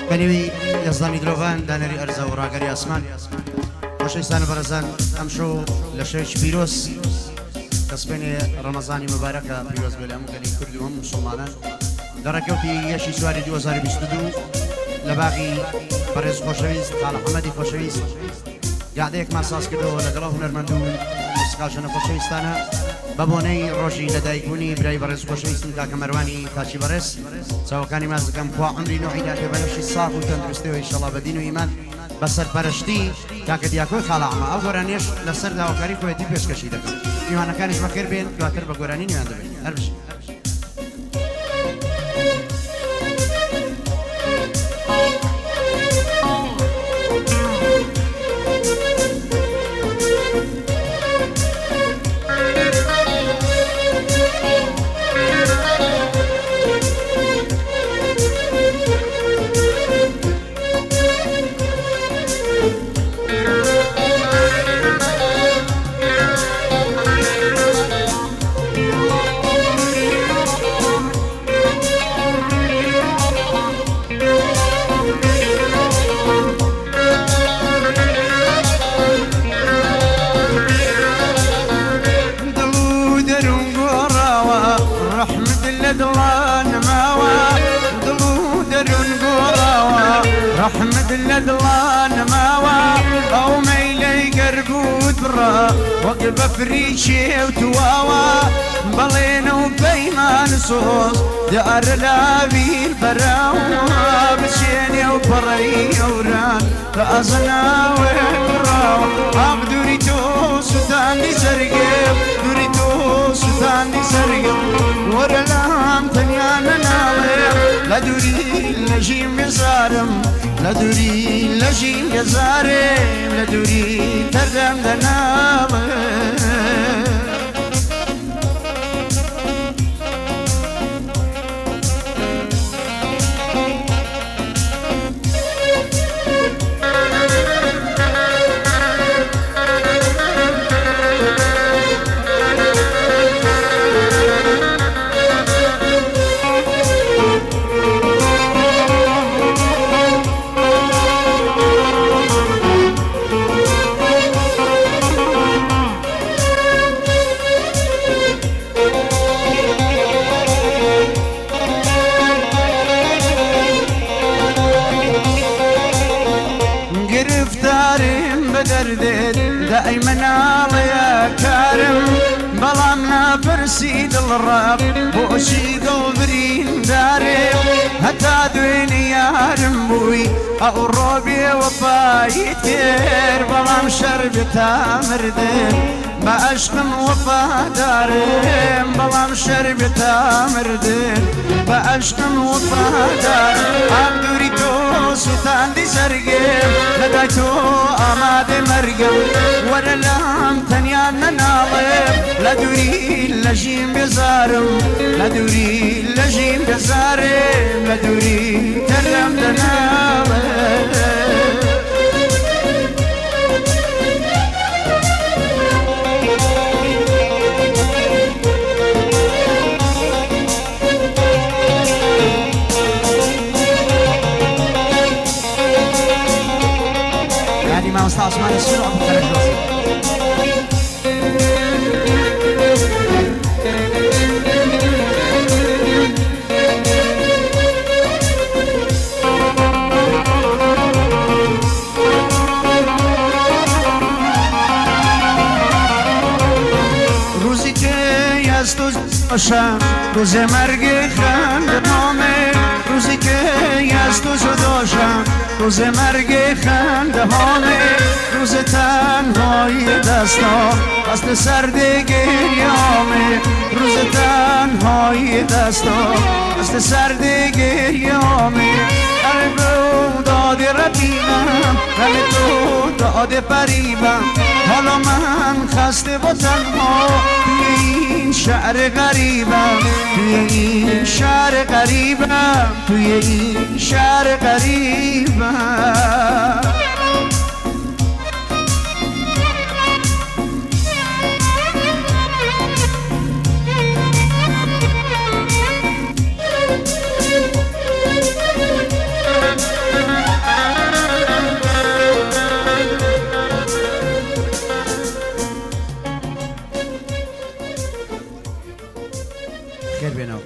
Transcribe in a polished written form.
بنوی یزدانی دروان دانری ارز و راگری آسمان خوشویستان برزان امشو لشویش پیروز کسبین رمضانی مبارکه پیروز بله همو گلی کردی و هم مسلمانان درکوتی یشی سواری 2022 لباقی برز خوشویست خال حمدی خوشویست قاعده یک مساس کدو لگلا هنرمندون مسکالشن خوشویستانه بابونی روشی لدایکونی برای برز خوشویستن که کمروانی تاچی برز سوکانی مازکم خوا عمری نوعی داده بنفشی صاف و تندرستی و انشالله بدین و ایمان بسر پرشتی که دیاکوی خاله عمه او گرانیش لسر داوکاری کویتی پیش کشی دکم ایمانکانش بخیر بین دواتر با گرانی نیان دبین هر بشی رحمد اللدلان ماوا او ميلي قرقود برا وقف فريشي وتواوا بلين وبيمان صوص دار لابي البراوا بشيني وبري وران فأزنا وراوا اب دوريتو سودان دي سرقب دوريتو سودان دي سرقب ورلام تنيانا ناوي لا دوري لجيم يزارم لا دوري لجيم يزارم لا دوري تردم دنام دائما يا كارم بلامنا فرسيد الراب بوشي قلبرين دارم هتا دويني يا رمبوي او روبي وفايتير بلام شربتا مردين ما اشقم وفا دارم بلام شربتا مردين ما اشقم وفا دارم عبدوري تو سلطان دي سرقم لقيتو اماد مرقم ورلام تنيانا ناظم لا دوري لجيم بزارم لا دوري لجيم بزارم لا دوري ترم دناظم ما استاذ عثمان السلوع ابو خالد روزی که از تو باشم روز مرگ خنده‌هامه روزی که از تو جداشم روز مرگ خنده‌هامه روز تنهایی دستام دست سرد گریامه روز تنهایی دستام دست سرد گریامه قلب داد رقیبم قلب تو داد فریبم حالا من خسته و تنها توی این شهر غریبم توی این شهر غریبم توی این شهر غریبم خیر بینو